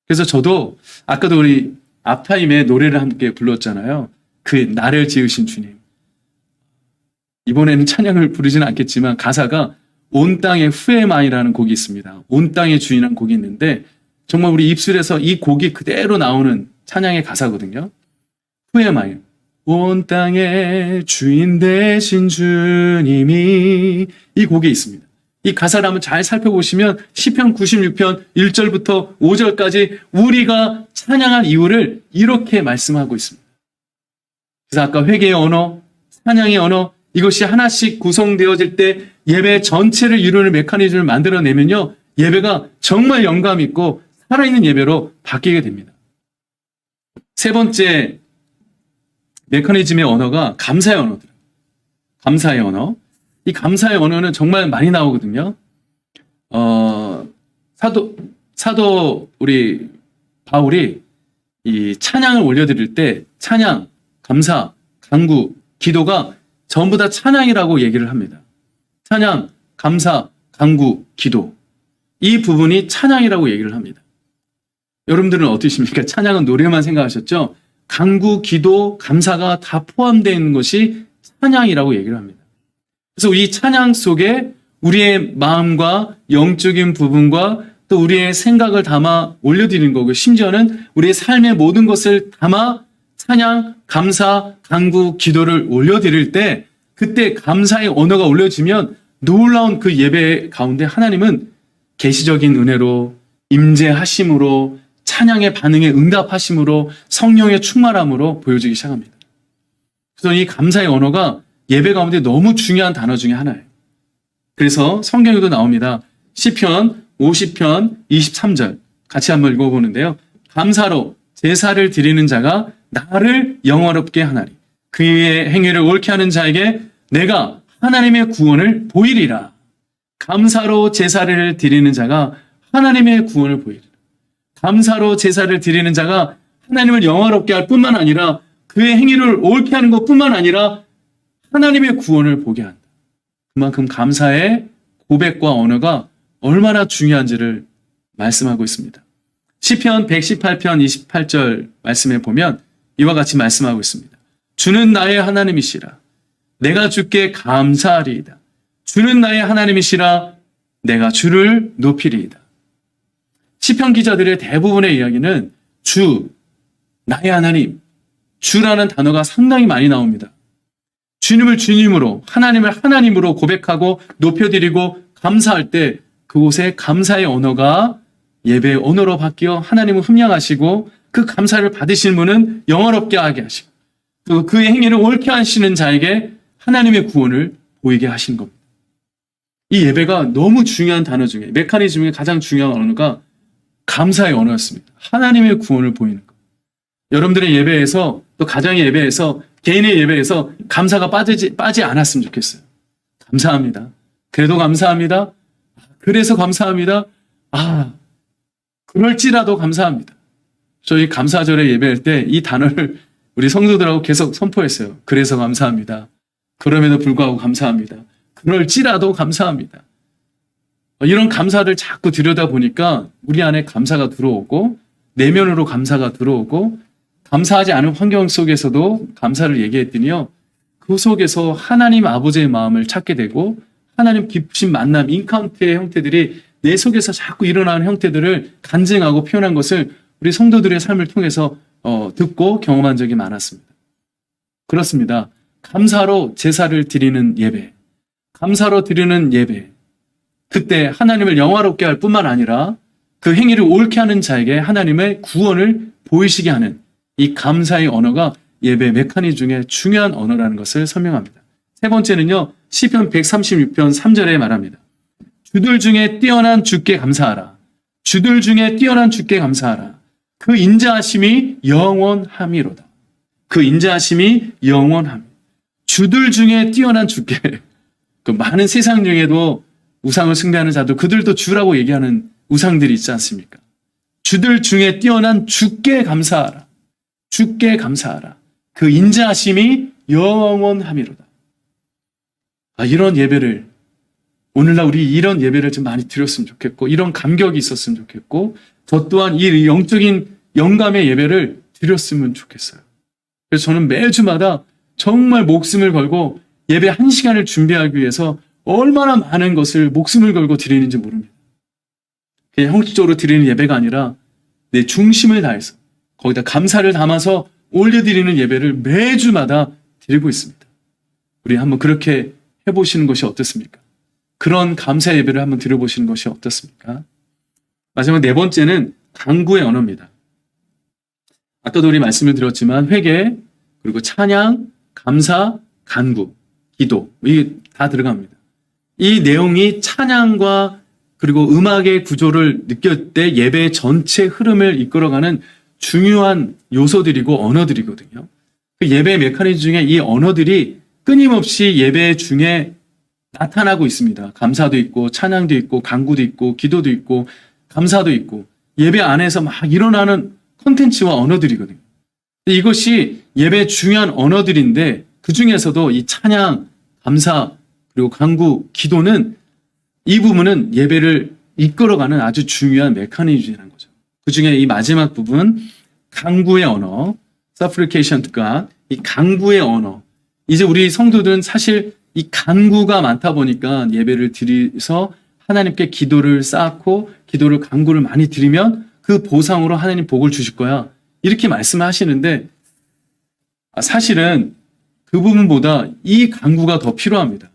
그래서 저도 아까도 우리 앞타임에 노래를 함께 불렀잖아요. 그 나를 지으신 주님. 이번에는 찬양을 부르지는 않겠지만 가사가 온 땅의 후에마이라는 곡이 있습니다. 온 땅의 주인이라는 곡이 있는데 정말 우리 입술에서 이 곡이 그대로 나오는 찬양의 가사거든요. 후에마이. 온 땅의 주인 되신 주님이 이 곡에 있습니다. 이 가사를 한번 잘 살펴보시면 시편 96편 1절부터 5절까지 우리가 찬양한 이유를 이렇게 말씀하고 있습니다. 그래서 아까 회개의 언어, 찬양의 언어 이것이 하나씩 구성되어질 때 예배 전체를 이루는 메커니즘을 만들어내면요. 예배가 정말 영감 있고 살아있는 예배로 바뀌게 됩니다. 세 번째 메커니즘의 언어가 감사의 언어들. 감사의 언어. 이 감사의 언어는 정말 많이 나오거든요. 사도 우리 바울이 이 찬양을 올려드릴 때 찬양, 감사, 간구, 기도가 전부 다 찬양이라고 얘기를 합니다. 찬양, 감사, 간구, 기도. 이 부분이 찬양이라고 얘기를 합니다. 여러분들은 어떠십니까? 찬양은 노래만 생각하셨죠? 간구, 기도, 감사가 다 포함되어 있는 것이 찬양이라고 얘기를 합니다. 그래서 이 찬양 속에 우리의 마음과 영적인 부분과 또 우리의 생각을 담아 올려드리는 거고 심지어는 우리의 삶의 모든 것을 담아 찬양, 감사, 간구, 기도를 올려드릴 때 그때 감사의 언어가 올려지면 놀라운 그 예배 가운데 하나님은 계시적인 은혜로 임재하심으로 찬양의 반응에 응답하심으로 성령의 충만함으로 보여지기 시작합니다. 그래서 이 감사의 언어가 예배 가운데 너무 중요한 단어 중에 하나예요. 그래서 성경에도 나옵니다. 시편 50편 23절 같이 한번 읽어보는데요. 감사로 제사를 드리는 자가 나를 영화롭게 하나리. 그의 행위를 옳게 하는 자에게 내가 하나님의 구원을 보이리라. 감사로 제사를 드리는 자가 하나님의 구원을 보이리라. 감사로 제사를 드리는 자가 하나님을 영화롭게 할 뿐만 아니라 그의 행위를 옳게 하는 것뿐만 아니라 하나님의 구원을 보게 한다. 그만큼 감사의 고백과 언어가 얼마나 중요한지를 말씀하고 있습니다. 시편 118편 28절 말씀에 보면 이와 같이 말씀하고 있습니다. 주는 나의 하나님이시라. 내가 주께 감사하리이다. 주는 나의 하나님이시라. 내가 주를 높이리이다. 시편 기자들의 대부분의 이야기는 주, 나의 하나님, 주라는 단어가 상당히 많이 나옵니다. 주님을 주님으로, 하나님을 하나님으로 고백하고 높여드리고 감사할 때 그곳에 감사의 언어가 예배의 언어로 바뀌어 하나님을 흠양하시고 그 감사를 받으시는 분은 영화롭게 하게 하시고 또 그의 행위를 옳게 하시는 자에게 하나님의 구원을 보이게 하신 겁니다. 이 예배가 너무 중요한 단어 중에 메커니즘 중에 가장 중요한 언어가 감사의 언어였습니다. 하나님의 구원을 보이는 것. 여러분들의 예배에서 또 가정의 예배에서 개인의 예배에서 감사가 빠지 않았으면 좋겠어요. 감사합니다. 그래도 감사합니다. 그래서 감사합니다. 그럴지라도 감사합니다. 저희 감사절에 예배할 때 이 단어를 우리 성도들하고 계속 선포했어요. 그래서 감사합니다. 그럼에도 불구하고 감사합니다. 그럴지라도 감사합니다. 이런 감사를 자꾸 들여다보니까 우리 안에 감사가 들어오고 내면으로 감사가 들어오고 감사하지 않은 환경 속에서도 감사를 얘기했더니요. 그 속에서 하나님 아버지의 마음을 찾게 되고 하나님 깊으신 만남, 인카운트의 형태들이 내 속에서 자꾸 일어나는 형태들을 간증하고 표현한 것을 우리 성도들의 삶을 통해서 듣고 경험한 적이 많았습니다. 그렇습니다. 감사로 제사를 드리는 예배, 감사로 드리는 예배, 그때 하나님을 영화롭게 할 뿐만 아니라 그 행위를 옳게 하는 자에게 하나님의 구원을 보이시게 하는 이 감사의 언어가 예배 메커니즘 중에 중요한 언어라는 것을 설명합니다. 세 번째는요, 시편 136편 3절에 말합니다. 주들 중에 뛰어난 주께 감사하라. 주들 중에 뛰어난 주께 감사하라. 그 인자하심이 영원함이로다. 그 인자하심이 영원함. 주들 중에 뛰어난 주께. 그 많은 세상 중에도 우상을 숭배하는 자들, 그들도 주라고 얘기하는 우상들이 있지 않습니까? 주들 중에 뛰어난 주께 감사하라. 주께 감사하라. 그 인자하심이 영원함이로다. 이런 예배를, 오늘날 우리 이런 예배를 좀 많이 드렸으면 좋겠고, 이런 감격이 있었으면 좋겠고, 저 또한 이 영적인 영감의 예배를 드렸으면 좋겠어요. 그래서 저는 매주마다 정말 목숨을 걸고 예배 1시간을 준비하기 위해서 얼마나 많은 것을 목숨을 걸고 드리는지 모릅니다. 그냥 형식적으로 드리는 예배가 아니라 내 중심을 다해서 거기다 감사를 담아서 올려드리는 예배를 매주마다 드리고 있습니다. 우리 한번 그렇게 해보시는 것이 어떻습니까? 그런 감사 예배를 한번 드려보시는 것이 어떻습니까? 마지막 네 번째는 간구의 언어입니다. 아까도 우리 말씀을 드렸지만 회개, 그리고 찬양, 감사, 간구, 기도, 이게 다 들어갑니다. 이 내용이 찬양과 그리고 음악의 구조를 느낄 때 예배의 전체 흐름을 이끌어가는 중요한 요소들이고 언어들이거든요. 그 예배 메커니즘 중에 이 언어들이 끊임없이 예배 중에 나타나고 있습니다. 감사도 있고 찬양도 있고 간구도 있고 기도도 있고 감사도 있고 예배 안에서 막 일어나는 콘텐츠와 언어들이거든요. 이것이 예배의 중요한 언어들인데 그 중에서도 이 찬양, 감사, 그리고 간구, 기도는 이 부분은 예배를 이끌어가는 아주 중요한 메커니즘이라는 거죠. 그 중에 이 마지막 부분, 간구의 언어, supplication to God, 이 간구의 언어. 이제 우리 성도들은 사실 이 간구가 많다 보니까 예배를 드려서 하나님께 기도를 쌓고 기도를 간구를 많이 드리면 그 보상으로 하나님 복을 주실 거야. 이렇게 말씀하시는데 사실은 그 부분보다 이 간구가 더 필요합니다.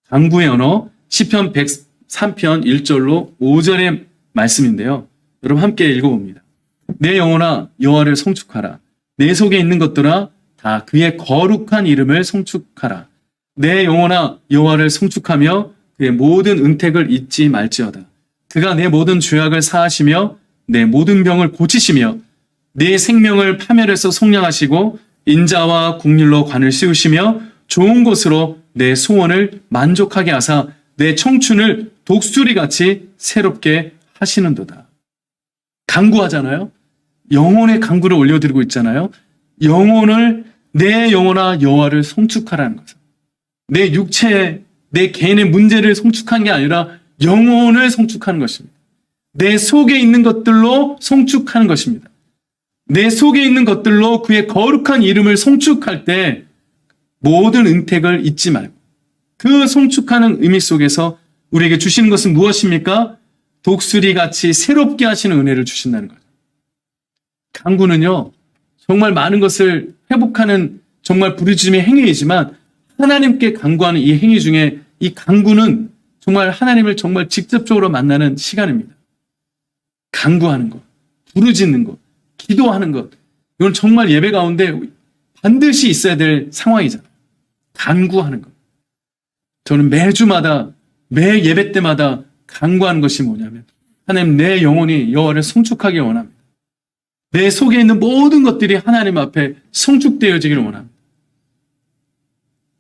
간구의 언어 시편 103편 1절로 5절의 말씀인데요. 여러분 함께 읽어봅니다. 내 영혼아 여호와를 송축하라. 내 속에 있는 것들아 다 그의 거룩한 이름을 송축하라. 내 영혼아 여호와를 송축하며 그의 모든 은택을 잊지 말지어다. 그가 내 모든 죄악을 사하시며 내 모든 병을 고치시며 내 생명을 파멸해서 속량하시고 인자와 국률로 관을 씌우시며 좋은 곳으로 내 소원을 만족하게 하사 내 청춘을 독수리같이 새롭게 하시는도다. 간구하잖아요. 영혼의 간구를 올려드리고 있잖아요. 영혼을 내 영혼아 여호와를 송축하라는 거죠. 내 육체, 내 개인의 문제를 송축한 게 아니라 영혼을 송축하는 것입니다. 내 속에 있는 것들로 송축하는 것입니다. 내 속에 있는 것들로 그의 거룩한 이름을 송축할 때 모든 은택을 잊지 말고 그 송축하는 의미 속에서 우리에게 주시는 것은 무엇입니까? 독수리같이 새롭게 하시는 은혜를 주신다는 거죠. 간구는요, 정말 많은 것을 회복하는 정말 부르짖음의 행위이지만 하나님께 간구하는 이 행위 중에 이 간구는 정말 하나님을 정말 직접적으로 만나는 시간입니다. 간구하는 것, 부르짖는 것, 기도하는 것, 이건 정말 예배 가운데 반드시 있어야 될 상황이잖아요. 간구하는 것. 저는 매주마다, 매 예배 때마다 간구하는 것이 뭐냐면 하나님 내 영혼이 여호와를 송축하기 원합니다. 내 속에 있는 모든 것들이 하나님 앞에 송축되어지기를 원합니다.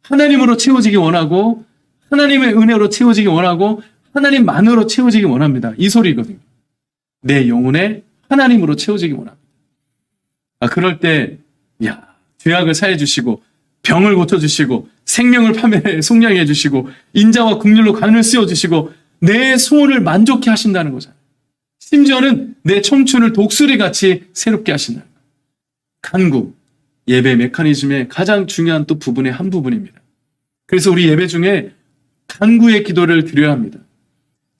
하나님으로 채워지기 원하고 하나님의 은혜로 채워지기 원하고 하나님만으로 채워지기 원합니다. 이 소리거든요. 내 영혼에 하나님으로 채워지기 원합니다. 그럴 때 죄악을 사해 주시고 병을 고쳐 주시고 생명을 파멸해 속량해 주시고 인자와 국률로 관을 씌워 주시고 내 소원을 만족해 하신다는 거잖아요. 심지어는 내 청춘을 독수리같이 새롭게 하신다는 거예요. 간구, 예배 메커니즘의 가장 중요한 또 부분의 한 부분입니다. 그래서 우리 예배 중에 간구의 기도를 드려야 합니다.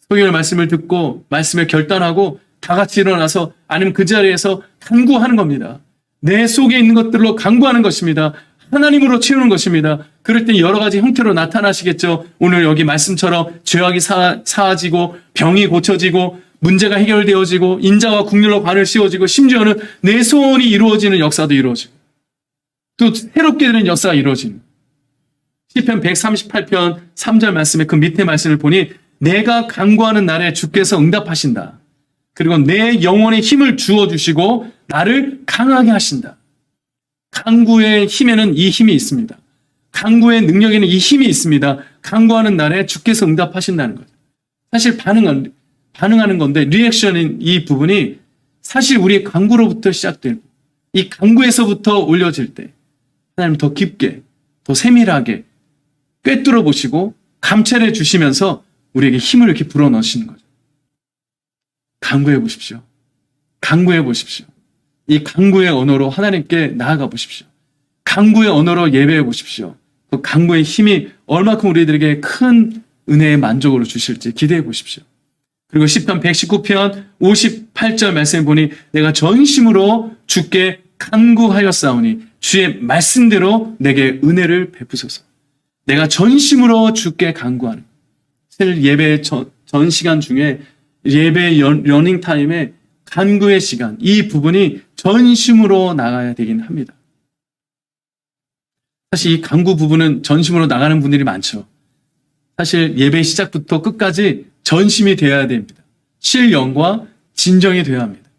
성경의 말씀을 듣고 말씀을 결단하고 다 같이 일어나서 아니면 그 자리에서 간구하는 겁니다. 내 속에 있는 것들로 간구하는 것입니다. 하나님으로 채우는 것입니다. 그럴 때 여러 가지 형태로 나타나시겠죠. 오늘 여기 말씀처럼 죄악이 사하지고 병이 고쳐지고 문제가 해결되어지고 인자와 국률로 관을 씌워지고 심지어는 내 소원이 이루어지는 역사도 이루어지고 또 새롭게 되는 역사가 이루어지는 시편 138편 3절 말씀에 그 밑에 말씀을 보니 내가 간구하는 날에 주께서 응답하신다. 그리고 내 영혼에 힘을 주어주시고 나를 강하게 하신다. 간구의 힘에는 이 힘이 있습니다. 간구의 능력에는 이 힘이 있습니다. 간구하는 날에 주께서 응답하신다는 거죠. 사실 반응하는 건데 리액션인 이 부분이 사실 우리의 간구로부터 시작되고 이 간구에서부터 올려질 때 하나님 더 깊게 더 세밀하게 꿰뚫어 보시고 감찰해 주시면서 우리에게 힘을 이렇게 불어넣으시는 거죠. 간구해 보십시오. 간구해 보십시오. 이 간구의 언어로 하나님께 나아가 보십시오. 간구의 언어로 예배해 보십시오. 그 간구의 힘이 얼마큼 우리들에게 큰 은혜의 만족으로 주실지 기대해 보십시오. 그리고 시편 119편 58절 말씀에 보니 내가 전심으로 주께 간구하였사오니 주의 말씀대로 내게 은혜를 베푸소서. 내가 전심으로 주께 간구하는 사실 예배 전 시간 중에 예배 러닝타임에 간구의 시간 이 부분이 전심으로 나가야 되긴 합니다. 사실 이 간구 부분은 전심으로 나가는 분들이 많죠. 사실 예배 시작부터 끝까지 전심이 되어야 됩니다. 실영과 진정이 되어야 합니다.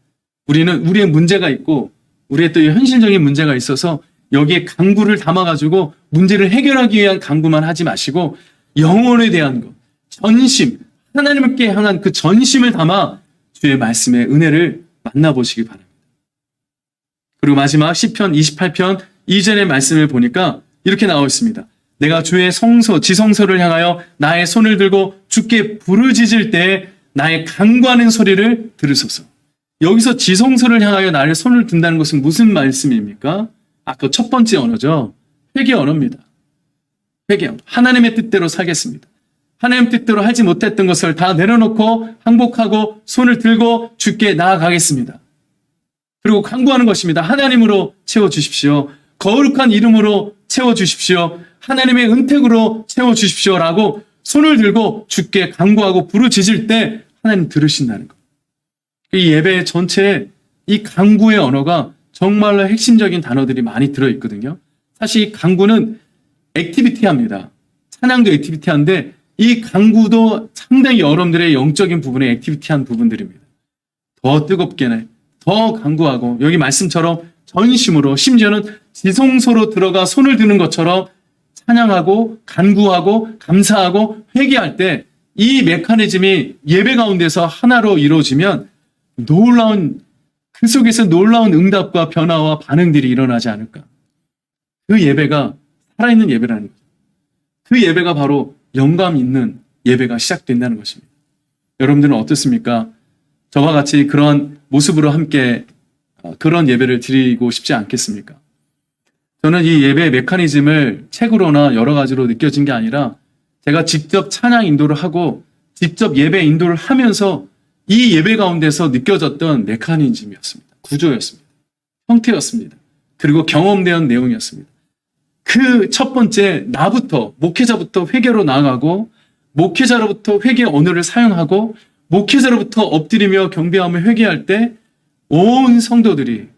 우리는 우리의 문제가 있고 우리의 또 현실적인 문제가 있어서 여기에 간구를 담아가지고 문제를 해결하기 위한 간구만 하지 마시고 영혼에 대한 것, 전심, 하나님께 향한 그 전심을 담아 주의 말씀의 은혜를 만나보시기 바랍니다. 그리고 마지막 시편 28편 2절의 말씀을 보니까 이렇게 나와 있습니다. 내가 주의 성소, 지성소를 향하여 나의 손을 들고 주께 부르짖을 때 나의 간구하는 소리를 들으소서. 여기서 지성소를 향하여 나의 손을 든다는 것은 무슨 말씀입니까? 아까 첫 번째 언어죠. 회개 언어입니다. 회개 언어. 하나님의 뜻대로 살겠습니다. 하나님 뜻대로 하지 못했던 것을 다 내려놓고 항복하고 손을 들고 주께 나아가겠습니다. 그리고 간구하는 것입니다. 하나님으로 채워주십시오. 거룩한 이름으로 채워주십시오. 하나님의 은택으로 채워주십시오라고 손을 들고 주께 간구하고 부르짖을 때 하나님 들으신다는 것. 이 예배 전체에 이 간구의 언어가 정말로 핵심적인 단어들이 많이 들어있거든요. 사실 이 간구는 액티비티합니다. 찬양도 액티비티한데 이 간구도 상당히 여러분들의 영적인 부분에 액티비티한 부분들입니다. 더 뜨겁게 더 간구하고 여기 말씀처럼 전심으로 심지어는 지성소로 들어가 손을 드는 것처럼 찬양하고 간구하고 감사하고 회개할 때 이 메커니즘이 예배 가운데서 하나로 이루어지면 그 속에서 놀라운 응답과 변화와 반응들이 일어나지 않을까. 그 예배가 살아있는 예배라는 거죠. 그 예배가 바로 영감 있는 예배가 시작된다는 것입니다. 여러분들은 어떻습니까? 저와 같이 그런 모습으로 함께 그런 예배를 드리고 싶지 않겠습니까? 저는 이 예배의 메커니즘을 책으로나 여러 가지로 느껴진 게 아니라 제가 직접 찬양 인도를 하고 직접 예배 인도를 하면서 이 예배 가운데서 느껴졌던 메커니즘이었습니다. 구조였습니다. 형태였습니다. 그리고 경험된 내용이었습니다. 그 첫 번째 나부터 목회자부터 회개로 나아가고 목회자로부터 회개 언어를 사용하고 목회자로부터 엎드리며 경배하며 회개할 때 온 성도들이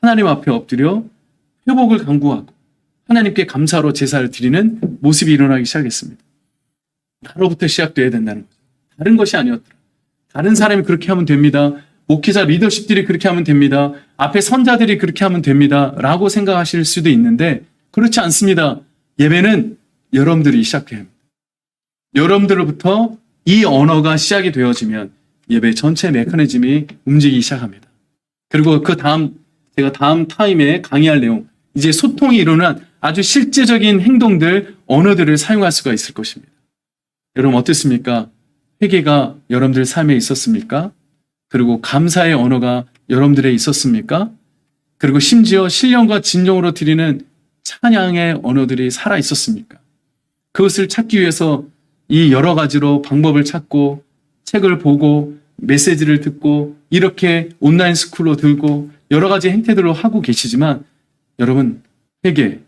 하나님 앞에 엎드려 회복을 간구하고 하나님께 감사로 제사를 드리는 모습이 일어나기 시작했습니다. 나로부터 시작돼야 된다는 거죠. 다른 것이 아니었더라. 다른 사람이 그렇게 하면 됩니다. 목회자 리더십들이 그렇게 하면 됩니다. 앞에 선자들이 그렇게 하면 됩니다. 라고 생각하실 수도 있는데 그렇지 않습니다. 예배는 여러분들이 시작해야 합니다. 여러분들로부터 이 언어가 시작이 되어지면 예배 전체 메커니즘이 움직이기 시작합니다. 그리고 제가 다음 타임에 강의할 내용, 이제 소통이 일어난 아주 실제적인 행동들, 언어들을 사용할 수가 있을 것입니다. 여러분 어떻습니까? 회개가 여러분들 삶에 있었습니까? 그리고 감사의 언어가 여러분들에 있었습니까? 그리고 심지어 신령과 진정으로 드리는 찬양의 언어들이 살아 있었습니까? 그것을 찾기 위해서 이 여러 가지로 방법을 찾고 책을 보고 메시지를 듣고 이렇게 온라인 스쿨로 들고 여러 가지 행태들로 하고 계시지만 여러분 회개,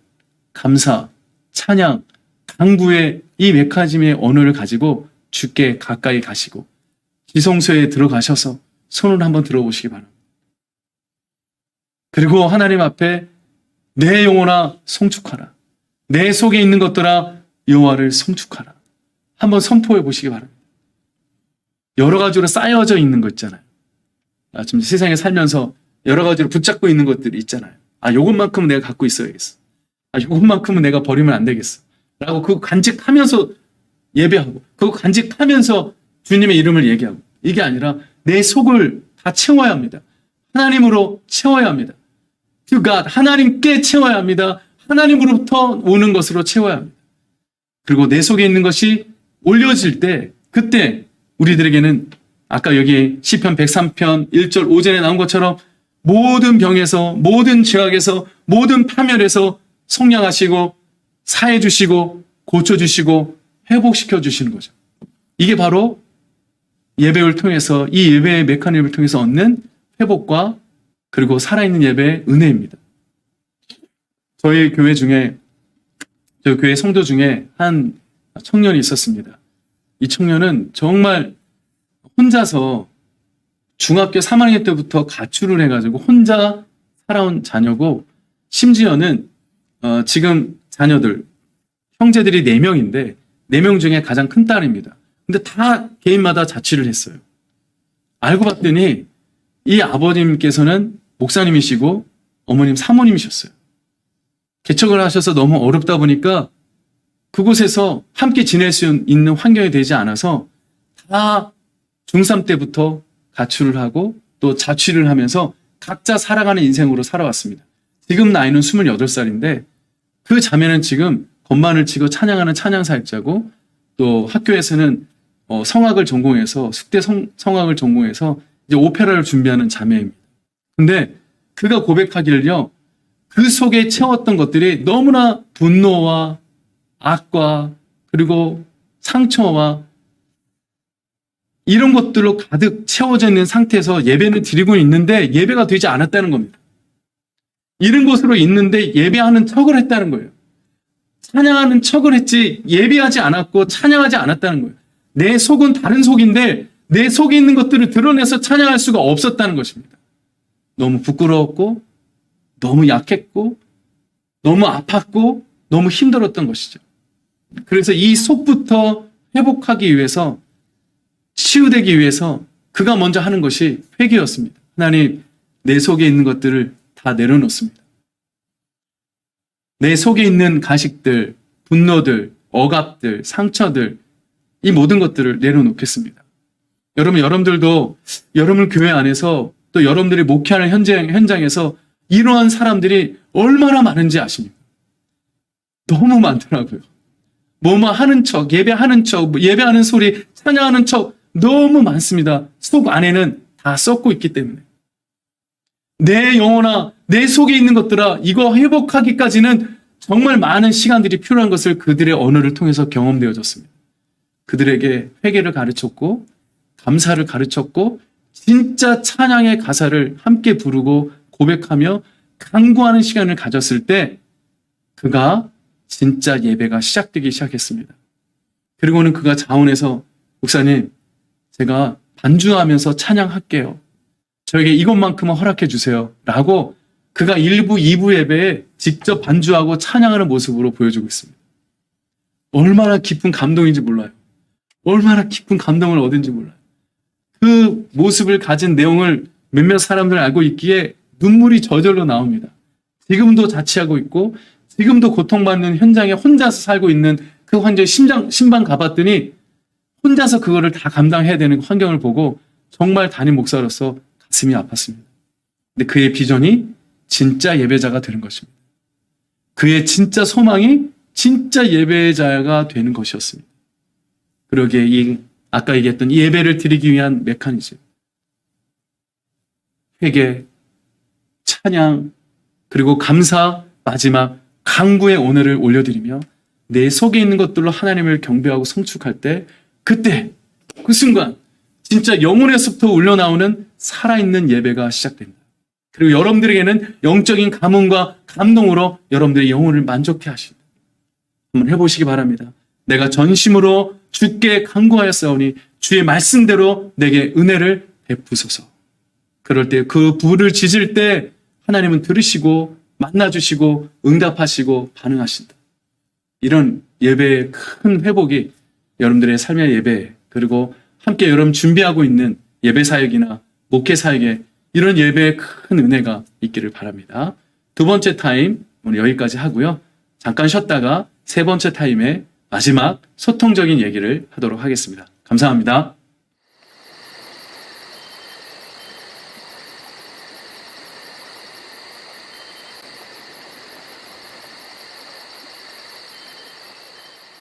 감사, 찬양, 간구의 이 메커니즘의 언어를 가지고 주께 가까이 가시고 지성소에 들어가셔서 손을 한번 들어보시기 바랍니다. 그리고 하나님 앞에 내 영혼아 송축하라. 내 속에 있는 것들아 여호와를 송축하라. 한번 선포해 보시기 바랍니다. 여러 가지로 쌓여져 있는 거 있잖아요. 지금 세상에 살면서 여러 가지로 붙잡고 있는 것들이 있잖아요. 요것만큼은 내가 갖고 있어야겠어. 요것만큼은 내가 버리면 안 되겠어. 라고 그거 간직하면서 예배하고, 그거 간직하면서 주님의 이름을 얘기하고, 이게 아니라 내 속을 다 채워야 합니다. 하나님으로 채워야 합니다. To God, 하나님께 채워야 합니다. 하나님으로부터 오는 것으로 채워야 합니다. 그리고 내 속에 있는 것이 올려질 때, 그때 우리들에게는 아까 여기 시편 103편 1절 5절에 나온 것처럼 모든 병에서, 모든 죄악에서, 모든 파멸에서 속량하시고 사해 주시고 고쳐 주시고 회복시켜 주시는 거죠. 이게 바로 예배를 통해서, 이 예배의 메커니즘을 통해서 얻는 회복과 그리고 살아있는 예배의 은혜입니다. 저희 교회 성도 중에 한 청년이 있었습니다. 이 청년은 정말 혼자서 중학교 3학년 때부터 가출을 해가지고 혼자 살아온 자녀고, 심지어는 지금 자녀들, 형제들이 4명인데 4명 중에 가장 큰 딸입니다. 근데 다 개인마다 자취를 했어요. 알고 봤더니 이 아버님께서는 목사님이시고 어머님 사모님이셨어요. 개척을 하셔서 너무 어렵다 보니까 그곳에서 함께 지낼 수 있는 환경이 되지 않아서 다 중3 때부터 가출을 하고 또 자취를 하면서 각자 살아가는 인생으로 살아왔습니다. 지금 나이는 28살인데 그 자매는 지금 건반을 치고 찬양하는 찬양사역자고, 또 학교에서는 성악을 전공해서, 숙대 성악을 전공해서 이제 오페라를 준비하는 자매입니다. 근데 그가 고백하기를요, 그 속에 채웠던 것들이 너무나 분노와 악과 그리고 상처와 이런 것들로 가득 채워져 있는 상태에서 예배는 드리고 있는데 예배가 되지 않았다는 겁니다. 이런 곳으로 있는데 예배하는 척을 했다는 거예요. 찬양하는 척을 했지 예배하지 않았고 찬양하지 않았다는 거예요. 내 속은 다른 속인데 내 속에 있는 것들을 드러내서 찬양할 수가 없었다는 것입니다. 너무 부끄러웠고 너무 약했고 너무 아팠고 너무 힘들었던 것이죠. 그래서 이 속부터 회복하기 위해서, 치유되기 위해서 그가 먼저 하는 것이 회개였습니다. 하나님, 내 속에 있는 것들을 다 내려놓습니다. 내 속에 있는 가식들, 분노들, 억압들, 상처들, 이 모든 것들을 내려놓겠습니다. 여러분들도 여러분 교회 안에서 또 여러분들이 목회하는 현장에서 이러한 사람들이 얼마나 많은지 아십니까? 너무 많더라고요. 뭐뭐 하는 척, 예배하는 척, 예배하는 소리, 찬양하는 척 너무 많습니다. 속 안에는 다 썩고 있기 때문에. 내 영혼아, 내 속에 있는 것들아, 이거 회복하기까지는 정말 많은 시간들이 필요한 것을 그들의 언어를 통해서 경험되어졌습니다. 그들에게 회개를 가르쳤고 감사를 가르쳤고 진짜 찬양의 가사를 함께 부르고 고백하며 간구하는 시간을 가졌을 때 그가 진짜 예배가 시작되기 시작했습니다. 그리고는 그가 자원해서 목사님, 제가 반주하면서 찬양할게요. 저에게 이것만큼은 허락해 주세요. 라고 그가 1부, 2부 예배에 직접 반주하고 찬양하는 모습으로 보여주고 있습니다. 얼마나 깊은 감동인지 몰라요. 얼마나 깊은 감동을 얻은지 몰라요. 그 모습을 가진 내용을 몇몇 사람들 알고 있기에 눈물이 저절로 나옵니다. 지금도 자취하고 있고 지금도 고통받는 현장에 혼자서 살고 있는 그 환자의 신방 가봤더니 혼자서 그거를 다 감당해야 되는 환경을 보고 정말 담임 목사로서 가슴이 아팠습니다. 근데 그의 비전이 진짜 예배자가 되는 것입니다. 그의 진짜 소망이 진짜 예배자가 되는 것이었습니다. 그러기에 아까 얘기했던 이 예배를 드리기 위한 메커니즘, 회개, 찬양, 그리고 감사, 마지막 간구의 오늘을 올려드리며 내 속에 있는 것들로 하나님을 경배하고 성축할 때 그때 그 순간 진짜 영혼에서부터 울려나오는 살아있는 예배가 시작됩니다. 그리고 여러분들에게는 영적인 감흥과 감동으로 여러분들의 영혼을 만족해 하십니다. 한번 해보시기 바랍니다. 내가 전심으로 주께 간구하였사오니 주의 말씀대로 내게 은혜를 베푸소서. 그럴 때 그 불을 지질 때 하나님은 들으시고 만나주시고 응답하시고 반응하신다. 이런 예배의 큰 회복이 여러분들의 삶의 예배, 그리고 함께 여러분 준비하고 있는 예배 사역이나 목회 사역에 이런 예배의 큰 은혜가 있기를 바랍니다. 두 번째 타임 오늘 여기까지 하고요. 잠깐 쉬었다가 세 번째 타임에 마지막 소통적인 얘기를 하도록 하겠습니다. 감사합니다.